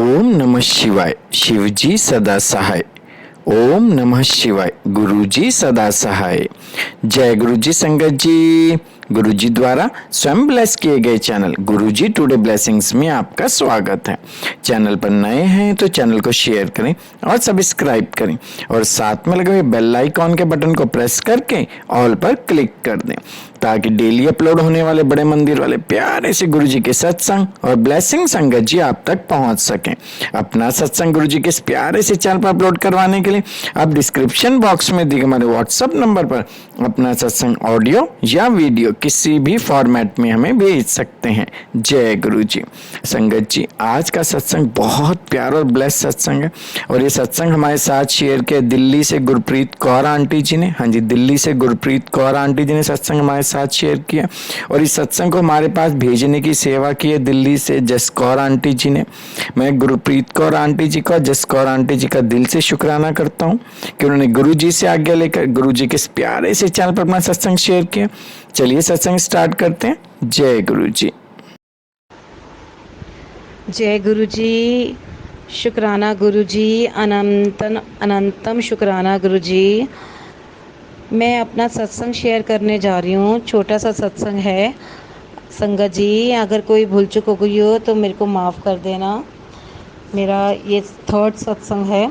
ओम नमः शिवाय। शिवजी सदा सहाय। ओम नमः शिवाय। गुरुजी सदा सहाय। जय गुरुजी संगत जी। गुरुजी द्वारा स्वयं ब्लेस किए गए चैनल गुरुजी टुडे ब्लेसिंग्स में आपका स्वागत है। चैनल पर नए हैं तो चैनल को शेयर करें और सब्सक्राइब करें और साथ में लगे हुए बेल आइकॉन के बटन को प्रेस करके ऑल पर क्लिक कर दें ताकि डेली अपलोड होने वाले बड़े मंदिर वाले प्यारे से गुरुजी के सत्संग और ब्लेसिंग संगत जी आप तक पहुंच सकें। अपना सत्संग गुरुजी के इस प्यारे से चैनल पर अपलोड करवाने के लिए आप डिस्क्रिप्शन बॉक्स में दिए हमारे व्हाट्सएप नंबर पर अपना सत्संग ऑडियो या वीडियो किसी भी फॉर्मेट में हमें भेज सकते हैं। जय गुरुजी। संगत जी, आज का सत्संग बहुत प्यारा और ब्लेस सत्संग है और ये सत्संग हमारे साथ शेयर किया दिल्ली से गुरप्रीत कौर आंटी जी ने। हाँ जी, दिल्ली से गुरप्रीत कौर आंटी जी ने सत्संग हमारे साथ शेयर किया और इस सत्संग को हमारे पास भेजने की सेवा की है दिल्ली से जस कौर आंटी जी ने। मैं गुरप्रीत कौर आंटी जी का, जस कौर आंटी जी का दिल से शुक्राना करता हूँ कि उन्होंने गुरु जी से आज्ञा लेकर गुरु जी के इस प्यारे से चैनल पर अपना सत्संग शेयर किया। चलिए सत्संग स्टार्ट करते हैं। जय गुरु जी। जय गुरु जी। शुक्राना गुरु जी, अनंतम शुक्राना गुरु जी। मैं अपना सत्संग शेयर करने जा रही हूँ। छोटा सा सत्संग है संगत जी, अगर कोई भूल चूक हो गई हो तो मेरे को माफ़ कर देना। मेरा ये थर्ड सत्संग है।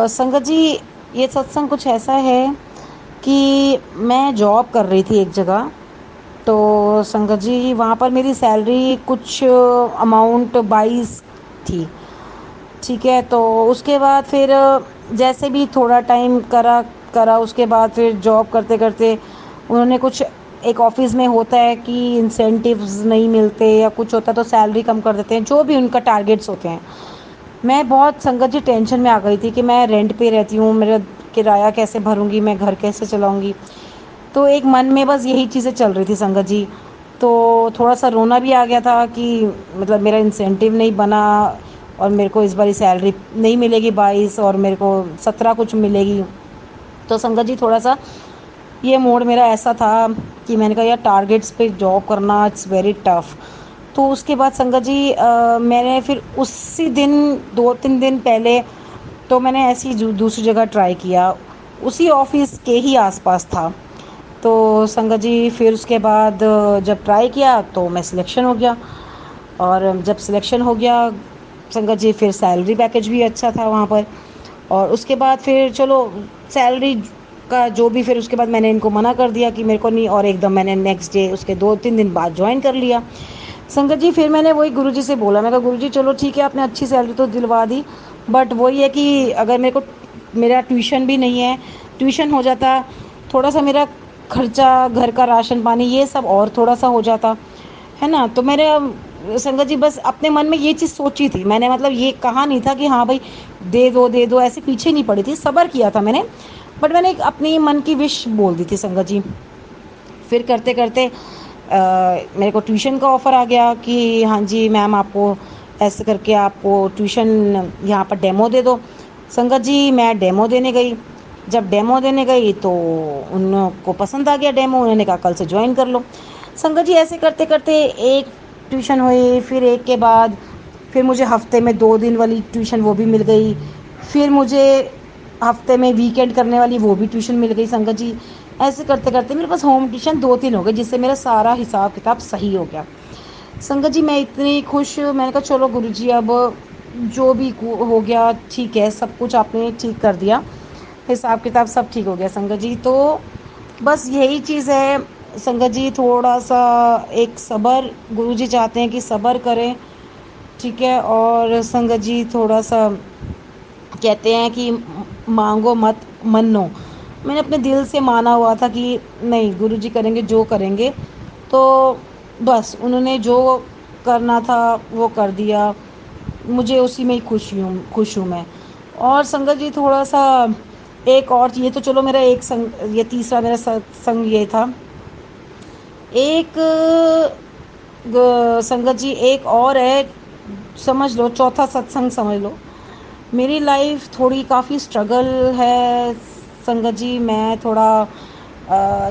संगत जी, ये सत्संग कुछ ऐसा है कि मैं जॉब कर रही थी एक जगह। तो संगत जी, वहाँ पर मेरी सैलरी कुछ अमाउंट 22 थी। ठीक है, तो उसके बाद फिर जैसे भी थोड़ा टाइम करा करा उसके बाद फिर जॉब करते करते उन्होंने कुछ, एक ऑफिस में होता है कि इंसेंटिव्स नहीं मिलते या कुछ होता है तो सैलरी कम कर देते हैं, जो भी उनका टारगेट्स होते हैं। मैं बहुत संगत जी टेंशन में आ गई थी कि मैं रेंट पे रहती हूँ, मेरा किराया कैसे भरूंगी, मैं घर कैसे चलाऊंगी। तो एक मन में बस यही चीज़ें चल रही थी संगत जी। तो थोड़ा सा रोना भी आ गया था कि मतलब मेरा इंसेंटिव नहीं बना और मेरे को इस बारी सैलरी नहीं मिलेगी 22 और मेरे को 17 कुछ मिलेगी। तो संगत जी, थोड़ा सा ये मोड मेरा ऐसा था कि मैंने कहा यार, टारगेट्स पे जॉब करना इट्स वेरी टफ। तो उसके बाद संगत जी मैंने फिर उसी दिन 2-3 दिन पहले तो मैंने ऐसी दूसरी जगह ट्राई किया, उसी ऑफिस के ही आसपास था। तो संगत जी फिर उसके बाद जब ट्राई किया तो मैं सिलेक्शन हो गया। और जब सिलेक्शन हो गया संगत जी, फिर सैलरी पैकेज भी अच्छा था वहाँ पर। और उसके बाद फिर चलो सैलरी का जो भी, फिर उसके बाद मैंने इनको मना कर दिया कि मेरे को नहीं, और एकदम मैंने नेक्स्ट डे उसके 2-3 दिन बाद ज्वाइन कर लिया। संगत जी फिर मैंने वही गुरुजी से बोला, मैं कहा गुरुजी चलो ठीक है, आपने अच्छी सैलरी तो दिलवा दी, बट वही है कि अगर मेरे को, मेरा ट्यूशन भी नहीं है, ट्यूशन हो जाता थोड़ा सा मेरा खर्चा, घर का राशन पानी ये सब और थोड़ा सा हो जाता है ना। तो मेरे संगत जी बस अपने मन में ये चीज़ सोची थी मैंने, मतलब ये कहा नहीं था कि हाँ भाई दे दो, ऐसे पीछे नहीं पड़ी थी, सब्र किया था मैंने। बट मैंने एक अपनी मन की विश बोल दी थी संगत जी। फिर करते करते मेरे को ट्यूशन का ऑफ़र आ गया कि हाँ जी मैम, आपको ऐसे करके आपको ट्यूशन यहाँ पर डेमो दे दो। संगत जी मैं डेमो देने गई। जब डेमो देने गई तो उनको पसंद आ गया डेमो, उन्होंने कहा कल से ज्वाइन कर लो। संगत जी ऐसे करते करते एक ट्यूशन हुई, फिर एक के बाद फिर मुझे हफ्ते में 2 दिन वाली ट्यूशन वो भी मिल गई। फिर मुझे हफ्ते में वीकेंड करने वाली वो भी ट्यूशन मिल गई संगत जी। ऐसे करते करते मेरे पास होम ट्यूशन 2-3 हो गए, जिससे मेरा सारा हिसाब किताब सही हो गया। संगत जी मैं इतनी खुश, मैंने कहा चलो गुरुजी अब जो भी हो गया ठीक है, सब कुछ आपने ठीक कर दिया, हिसाब किताब सब ठीक हो गया संगत जी। तो बस यही चीज़ है संगत जी, थोड़ा सा एक सब्र, गुरुजी चाहते हैं कि सब्र करें। ठीक है, और संगत जी थोड़ा सा कहते हैं कि मांगो मत मन्नो। मैंने अपने दिल से माना हुआ था कि नहीं, गुरुजी करेंगे जो करेंगे। तो बस उन्होंने जो करना था वो कर दिया, मुझे उसी में ही खुश हूँ मैं। और संगत जी थोड़ा सा एक और, ये तो चलो मेरा एक संग, ये तीसरा मेरा संग ये था। एक संगत जी एक और है, समझ लो चौथा सत्संग समझ लो। मेरी लाइफ थोड़ी काफ़ी स्ट्रगल है संगत जी। मैं थोड़ा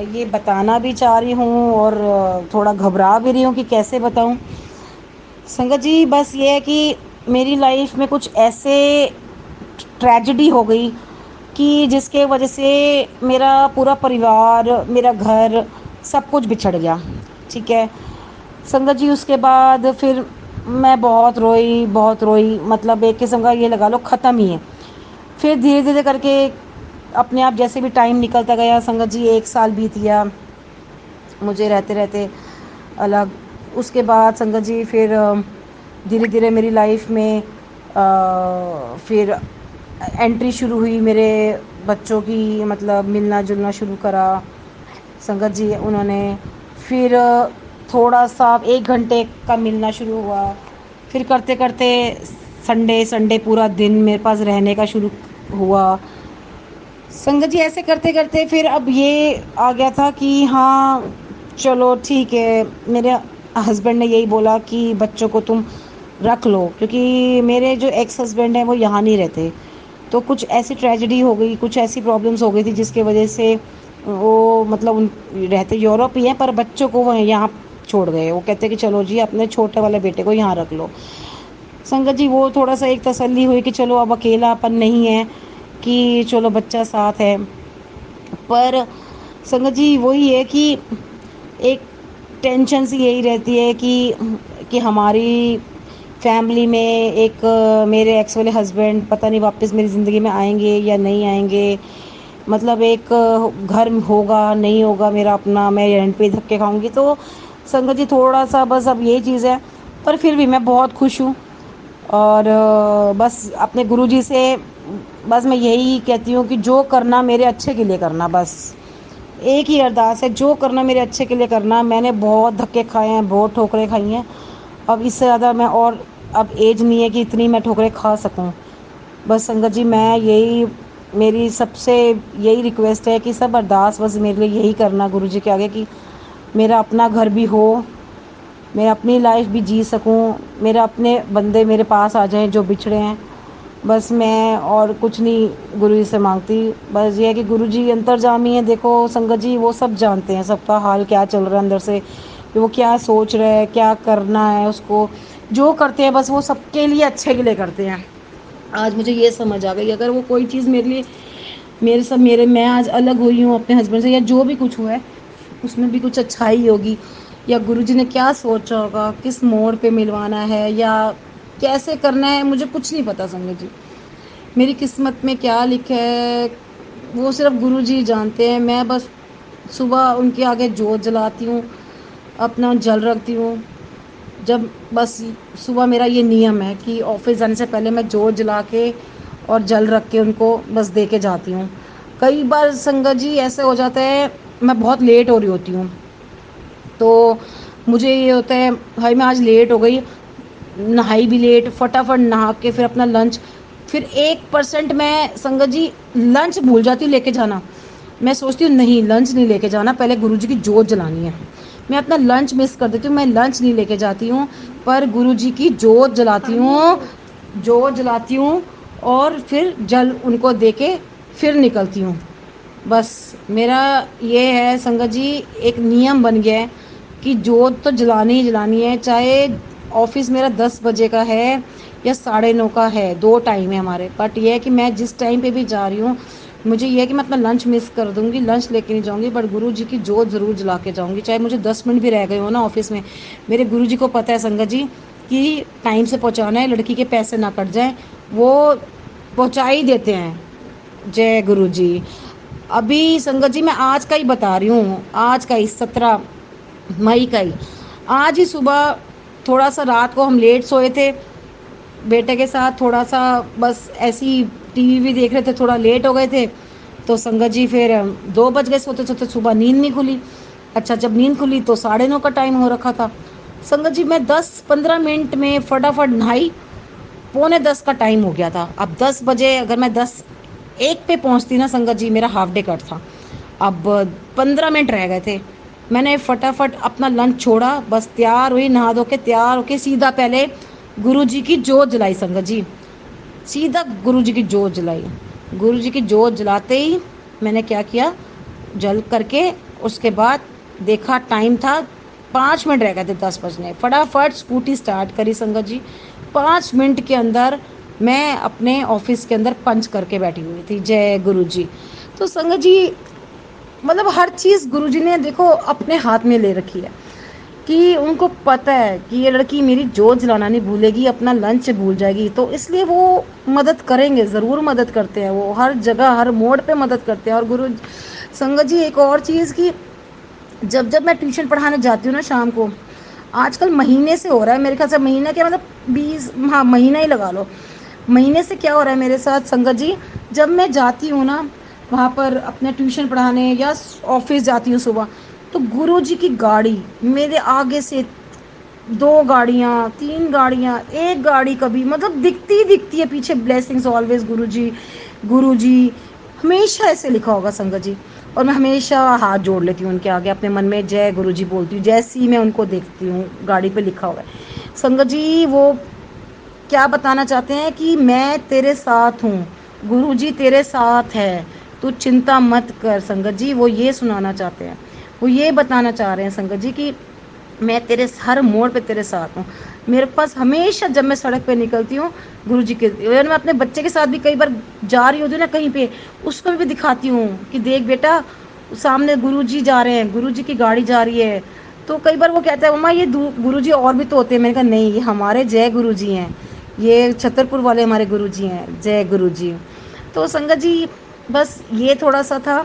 ये बताना भी चाह रही हूँ और थोड़ा घबरा भी रही हूँ कि कैसे बताऊँ। संगत जी बस ये है कि मेरी लाइफ में कुछ ऐसे ट्रेजेडी हो गई कि जिसके वजह से मेरा पूरा परिवार, मेरा घर, सब कुछ बिछड़ गया। ठीक है संगत जी, उसके बाद फिर मैं बहुत रोई, मतलब एक किस्म का ये लगा लो ख़त्म ही है। फिर धीरे धीरे करके अपने आप जैसे भी टाइम निकलता गया संगत जी, 1 साल बीत गया मुझे रहते रहते अलग। उसके बाद संगत जी फिर धीरे धीरे मेरी लाइफ में फिर एंट्री शुरू हुई मेरे बच्चों की, मतलब मिलना जुलना शुरू करा संगत जी उन्होंने। फिर थोड़ा सा 1 घंटे का मिलना शुरू हुआ, फिर करते करते संडे संडे पूरा दिन मेरे पास रहने का शुरू हुआ संगत जी। ऐसे करते करते फिर अब ये आ गया था कि हाँ चलो ठीक है, मेरे हस्बैंड ने यही बोला कि बच्चों को तुम रख लो, क्योंकि मेरे जो एक्स हस्बैंड हैं वो यहाँ नहीं रहते। तो कुछ ऐसी ट्रेजेडी हो गई, कुछ ऐसी प्रॉब्लम्स हो गई थी जिसके वजह से वो मतलब उन रहते यूरोप ही हैं, पर बच्चों को वो यहाँ छोड़ गए। वो कहते कि चलो जी अपने छोटे वाले बेटे को यहाँ रख लो संगत जी। वो थोड़ा सा एक तसल्ली हुई कि चलो अब अकेलापन नहीं है, कि चलो बच्चा साथ है। पर संगत जी वही है कि एक टेंशन सी यही रहती है कि हमारी फैमिली में एक मेरे एक्स वाले हस्बैंड पता नहीं वापस मेरी ज़िंदगी में आएंगे या नहीं आएंगे। मतलब एक घर होगा नहीं होगा मेरा अपना, मैं रेंट पे धक्के खाऊंगी। तो संगत जी थोड़ा सा बस अब यही चीज़ है, पर फिर भी मैं बहुत खुश हूँ। और बस अपने गुरुजी से बस मैं यही कहती हूँ कि जो करना मेरे अच्छे के लिए करना, बस एक ही अरदास है, जो करना मेरे अच्छे के लिए करना। मैंने बहुत धक्के खाए हैं, बहुत ठोकरें खाई हैं, अब इससे ज़्यादा मैं और अब एज नहीं है कि इतनी मैं ठोकरें खा सकूं। बस संगत जी मैं यही, मेरी सबसे यही रिक्वेस्ट है कि सब अरदास बस मेरे लिए यही करना गुरुजी के आगे कि मेरा अपना घर भी हो, मैं अपनी लाइफ भी जी सकूं, मेरा अपने बंदे मेरे पास आ जाएं जो बिछड़े हैं। बस मैं और कुछ नहीं गुरु जी से मांगती। बस ये है कि गुरु जी अंतर्जामी है, देखो संगत जी वो सब जानते हैं सबका हाल क्या चल रहा है अंदर से, कि वो क्या सोच रहे हैं, क्या करना है उसको। जो करते हैं बस वो सबके लिए अच्छे के लिए करते हैं। आज मुझे ये समझ आ गई, अगर वो कोई चीज़ मेरे लिए, मेरे मैं आज अलग हुई हूँ अपने हस्बैंड से, या जो भी कुछ हुआ है उसमें भी कुछ अच्छाई होगी, या गुरुजी ने क्या सोचा होगा, किस मोड़ पे मिलवाना है या कैसे करना है, मुझे कुछ नहीं पता संगत जी। मेरी किस्मत में क्या लिखा है वो सिर्फ गुरुजी जानते हैं। मैं बस सुबह उनके आगे जोत जलाती हूँ, अपना जल रखती हूँ। जब बस सुबह मेरा ये नियम है कि ऑफिस जाने से पहले मैं जोत जला के और जल रख के उनको बस दे के जाती हूँ। कई बार संगत जी ऐसे हो जाता है मैं बहुत लेट हो रही होती हूँ, तो मुझे ये होता है भाई मैं आज लेट हो गई, नहाई भी लेट, फटाफट नहा के फिर अपना लंच, फिर 1% मैं संगत जी लंच भूल जाती हूँ लेके जाना। मैं सोचती हूँ नहीं लंच नहीं लेके जाना, पहले गुरुजी की जोत जलानी है। मैं अपना लंच मिस कर देती हूँ, मैं लंच नहीं लेके जाती हूँ, पर गुरुजी की जोत जलाती हूँ, जोत जलाती हूँ और फिर जल उनको दे के फिर निकलती हूँ। बस मेरा ये है संगत जी, एक नियम बन गया है कि जोत तो जलानी ही जलानी है, चाहे ऑफिस मेरा 10 बजे का है या 9:30 का है, 2 टाइम है हमारे। बट ये है कि मैं जिस टाइम पे भी जा रही हूँ, मुझे ये है कि मैं अपना लंच मिस कर दूंगी, लंच लेके नहीं जाऊंगी, बट गुरु जी की जोत ज़रूर जला के जाऊंगी, चाहे मुझे 10 मिनट भी रह गए हो ना ऑफिस में। मेरे गुरु जी को पता है संगत जी कि टाइम से पहुँचाना है, लड़की के पैसे ना कट जाएँ, वो पहुँचा ही देते हैं। जय गुरु जी। अभी संगत जी मैं आज का ही बता रही हूँ, आज का ही 17 मई का ही, आज ही सुबह थोड़ा सा रात को हम लेट सोए थे बेटे के साथ, थोड़ा सा बस ऐसी टीवी भी देख रहे थे, थोड़ा लेट हो गए थे। तो संगत जी फिर 2 बज गए सोते सोते, सुबह नींद नहीं खुली। अच्छा जब नींद खुली तो 9:30 का टाइम हो रखा था। संगत जी मैं 10-15 मिनट में फटाफट नहाई, 9:45 का टाइम हो गया था। अब 10 बजे अगर मैं 10:01 पे पहुंचती ना संगत जी, मेरा हाफ डे कट था। अब 15 मिनट रह गए थे, मैंने फटाफट अपना लंच छोड़ा, बस तैयार हुई, नहा धो के तैयार होके सीधा पहले गुरु जी की जोत जलाई संगत जी, सीधा गुरु जी की जोत जलाई। गुरु जी की जोत जलाते ही मैंने क्या किया, जल करके उसके बाद देखा टाइम था 5 मिनट रह गए थे 10 बजने, फटाफट स्कूटी स्टार्ट करी संगत जी। 5 मिनट के अंदर मैं अपने ऑफिस के अंदर पंच करके बैठी हुई थी। जय गुरु जी। तो संगत जी मतलब हर चीज़ गुरु जी ने देखो अपने हाथ में ले रखी है, कि उनको पता है कि ये लड़की मेरी जोत जलाना नहीं भूलेगी, अपना लंच भूल जाएगी, तो इसलिए वो मदद करेंगे, ज़रूर मदद करते हैं, वो हर जगह हर मोड़ पे मदद करते हैं। और गुरु संगत जी एक और चीज़ की, जब जब मैं ट्यूशन पढ़ाने जाती हूँ ना शाम को, आजकल महीने से हो रहा है मेरे ख्याल से, महीना क्या मतलब 20, हाँ महीना ही लगा लो। महीने से क्या हो रहा है मेरे साथ संगत जी, जब मैं जाती हूँ ना वहाँ पर अपने ट्यूशन पढ़ाने या ऑफिस जाती हूँ सुबह, तो गुरु जी की गाड़ी मेरे आगे से 2 गाड़ियाँ 3 गाड़ियाँ, एक गाड़ी कभी मतलब दिखती ही दिखती है पीछे, ब्लेसिंग्स ऑलवेज गुरु जी, गुरु जी, हमेशा ऐसे लिखा होगा संगत जी। और मैं हमेशा हाथ जोड़ लेती हूँ उनके आगे, अपने मन में जय गुरु जी बोलती हूँ, जैसे ही मैं उनको देखती हूँ गाड़ी पे लिखा हुआ है। संगत जी वो क्या बताना चाहते हैं कि मैं तेरे साथ हूँ, गुरु जी तेरे साथ है, तू चिंता मत कर। संगत जी वो ये सुनाना चाहते हैं, वो ये बताना चाह रहे हैं संगत जी कि मैं तेरे हर मोड़ पे तेरे साथ हूँ। मेरे पास हमेशा जब मैं सड़क पे निकलती हूँ गुरु जी के, और मैं अपने बच्चे के साथ भी कई बार जा रही होती हूँ ना कहीं पे, उसको भी दिखाती हूँ कि देख बेटा सामने गुरु जी जा रहे हैं, गुरु जी की गाड़ी जा रही है। तो कई बार वो कहता है मम्मा ये गुरु जी और भी तो होते हैं, मैंने कहा नहीं ये हमारे जय गुरु जी हैं, ये छतरपुर वाले हमारे गुरु जी हैं, जय गुरु जी। तो संगत जी बस ये थोड़ा सा था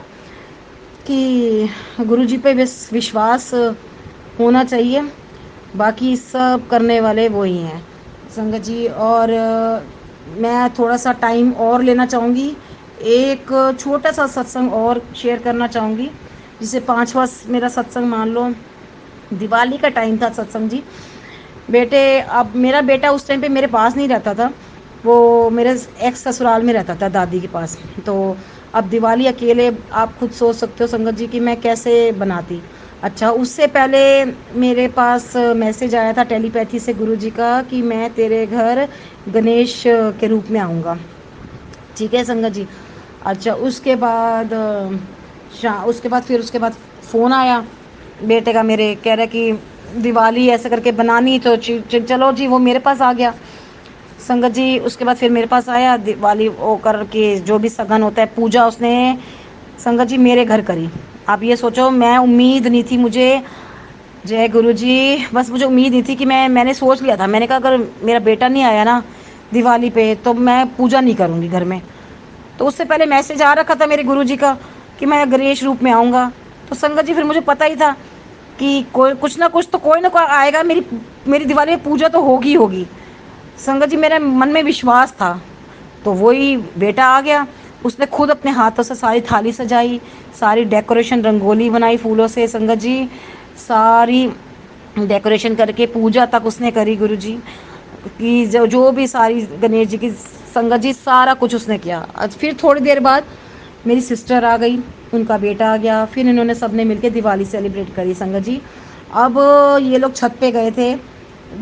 कि गुरु जी पे विश्वास होना चाहिए, बाकी सब करने वाले वो ही हैं संगत जी। और मैं थोड़ा सा टाइम और लेना चाहूँगी, एक छोटा सा सत्संग और शेयर करना चाहूँगी, जिसे 5वां मेरा सत्संग मान लो। दिवाली का टाइम था सत्संग जी। बेटे अब मेरा बेटा उस टाइम पे मेरे पास नहीं रहता था, वो मेरे एक्स ससुराल में रहता था दादी के पास। तो अब दिवाली अकेले आप खुद सोच सकते हो संगत जी कि मैं कैसे बनाती। अच्छा उससे पहले मेरे पास मैसेज आया था टेलीपैथी से गुरु जी का कि मैं तेरे घर गणेश के रूप में आऊँगा। ठीक है संगत जी। अच्छा उसके बाद फ़ोन आया बेटे का मेरे, कह रहा कि दिवाली ऐसे करके बनानी, तो चलो जी वो मेरे पास आ गया संगत जी। उसके बाद फिर मेरे पास आया, दिवाली वो करके जो भी सगन होता है पूजा उसने संगत जी मेरे घर करी। आप ये सोचो, मैं उम्मीद नहीं थी मुझे, जय गुरु जी, बस मुझे उम्मीद नहीं थी कि मैंने सोच लिया था, मैंने कहा अगर मेरा बेटा नहीं आया ना दिवाली पे तो मैं पूजा नहीं करूँगी घर में। तो उससे पहले मैसेज आ रखा था मेरे गुरु जी का कि मैं गणेश रूप में आऊँगा। तो संगत जी फिर मुझे पता ही था कि कोई कुछ ना कुछ तो कोई ना कोई आएगा, मेरी मेरी दिवाली में पूजा तो होगी होगी। संगत जी मेरे मन में विश्वास था, तो वही बेटा आ गया। उसने खुद अपने हाथों से सारी थाली सजाई, सारी डेकोरेशन रंगोली बनाई फूलों से संगत जी, सारी डेकोरेशन करके पूजा तक उसने करी गुरु जी की, जो भी सारी गणेश जी की संगत जी सारा कुछ उसने किया। आज फिर थोड़ी देर बाद मेरी सिस्टर आ गई, उनका बेटा आ गया, फिर इन्होंने सबने मिलकर दिवाली सेलिब्रेट करी संगत जी। अब ये लोग छत पे गए थे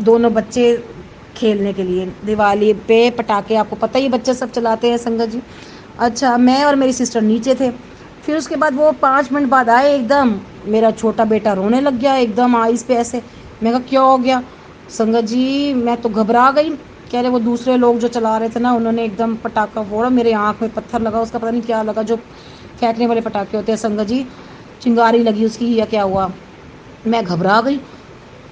दोनों बच्चे खेलने के लिए, दिवाली पे पटाखे आपको पता ही बच्चे सब चलाते हैं संगत जी। अच्छा मैं और मेरी सिस्टर नीचे थे। फिर उसके बाद वो 5 मिनट बाद आए, एकदम मेरा छोटा बेटा रोने लग गया एकदम आइस पे ऐसे। मैं कहा क्या हो गया संगत जी, मैं तो घबरा गई। कह रहे वो दूसरे लोग जो चला रहे थे ना उन्होंने एकदम पटाखा फोड़ा, मेरे आँख में पत्थर लगा, उसका पता नहीं क्या लगा, जो फेंकने वाले पटाखे होते हैं संगत जी, चिंगारी लगी उसकी या क्या हुआ। मैं घबरा गई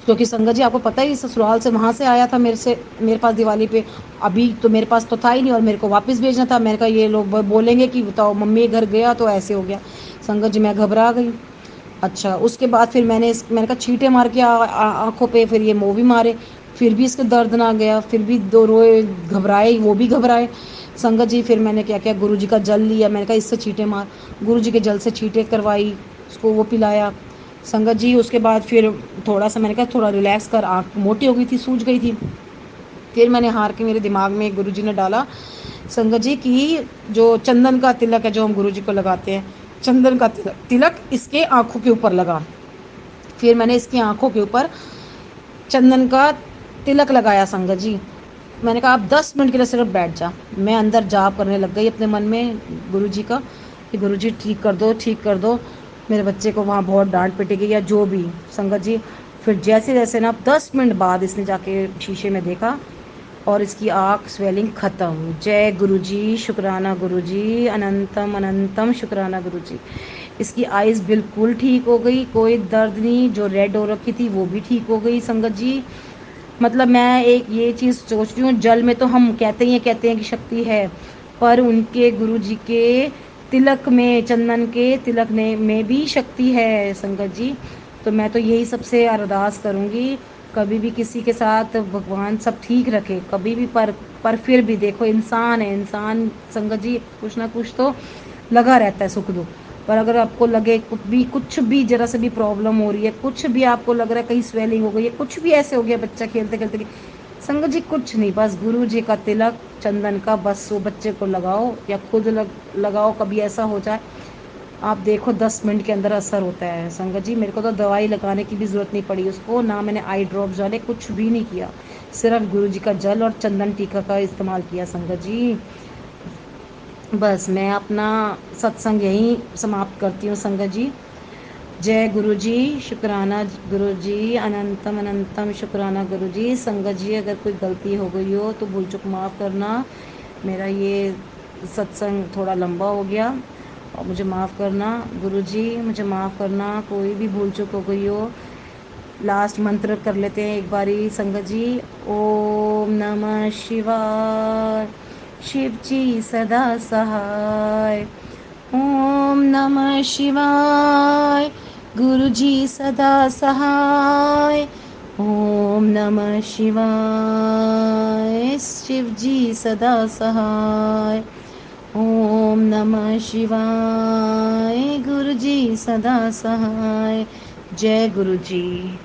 क्योंकि संगत जी आपको पता ही ससुराल से वहाँ से आया था मेरे पास दिवाली पे, अभी तो मेरे पास तो था ही नहीं और मेरे को वापस भेजना था। मैंने कहा ये लोग बोलेंगे कि बताओ मम्मी घर गया तो ऐसे हो गया। संगत जी मैं घबरा गई। अच्छा उसके बाद फिर मैंने कहा छींटे मार के आँखों पे, फिर ये मुँह भी मारे, फिर भी इसके दर्द ना गया, फिर भी दो रोए घबराए, वो भी घबराए संगत जी। फिर मैंने क्या किया, गुरु जी का जल लिया, मैंने कहा इससे छींटे मार, गुरु जी के जल से छींटे करवाई, उसको वो पिलाया संगत जी। उसके बाद फिर थोड़ा सा मैंने कहा थोड़ा रिलैक्स कर, आँख मोटी हो गई थी, सूज गई थी। फिर मैंने हार के मेरे दिमाग में गुरु जी ने डाला संगत जी की जो चंदन का तिलक है जो हम गुरु जी को लगाते हैं, चंदन का तिलक इसके आँखों के ऊपर लगा। फिर मैंने इसकी आँखों के ऊपर चंदन का तिलक लगाया संगत जी। मैंने कहा आप 10 मिनट के लिए सिर्फ बैठ जा। मैं अंदर जाप करने लग गई अपने मन में गुरु जी का कि गुरु जी ठीक कर दो, ठीक कर दो, मेरे बच्चे को वहाँ बहुत डांट पिटी गई या जो भी संगत जी। फिर जैसे जैसे ना 10 मिनट बाद इसने जाके शीशे में देखा और इसकी आँख स्वेलिंग ख़त्म। जय गुरुजी, शुक्राना गुरुजी, अनंतम अनंतम शुक्राना गुरुजी। इसकी आइज़ बिल्कुल ठीक हो गई, कोई दर्द नहीं, जो रेड हो रखी थी वो भी ठीक हो गई संगत जी। मतलब मैं एक ये चीज़ सोच रही हूँ, जल में तो हम कहते हैं कि शक्ति है, पर उनके गुरुजी के तिलक में, चंदन के तिलक ने में भी शक्ति है संगत जी। तो मैं तो यही सबसे अरदास करूँगी, कभी भी किसी के साथ भगवान सब ठीक रखे कभी भी, पर फिर भी देखो इंसान है, इंसान संगत जी कुछ ना कुछ तो लगा रहता है सुख दुख। पर अगर आपको लगे कुछ भी जरा से भी प्रॉब्लम हो रही है, कुछ भी आपको लग रहा है कहीं स्वेलिंग हो गई है, कुछ भी ऐसे हो गया बच्चा खेलते खेलते कि संगत जी कुछ नहीं, बस गुरु जी का तिलक चंदन का बस वो बच्चे को लगाओ या खुद लगाओ। कभी ऐसा हो जाए आप देखो 10 मिनट के अंदर असर होता है संगत जी। मेरे को तो दवाई लगाने की भी ज़रूरत नहीं पड़ी उसको, ना मैंने आई ड्रॉप्स डाले, कुछ भी नहीं किया, सिर्फ गुरु जी का जल और चंदन टीका का इस्तेमाल किया संगत जी। बस मैं अपना सत्संग यहीं समाप्त करती हूँ संगत जी। जय गुरु जी, शुक्राना गुरु जी, अनंतम अनंतम शुक्राना गुरु जी। संगत जी अगर कोई गलती हो गई हो तो भूल चूक माफ़ करना, मेरा ये सत्संग थोड़ा लंबा हो गया और मुझे माफ़ करना गुरु जी, मुझे माफ़ करना, कोई भी भूल चूक हो गई हो। लास्ट मंत्र कर लेते हैं एक बारी संगत जी। ओम नमः शिवाय, शिव जी सदा सहाय। ओम नमः शिवाय, गुरु जी सदा सहाय। ओम नमः शिवाय, शिव जी सदा सहाय। ओम नमः शिवाय, गुरु जी सदा सहाय। जय गुरु जी।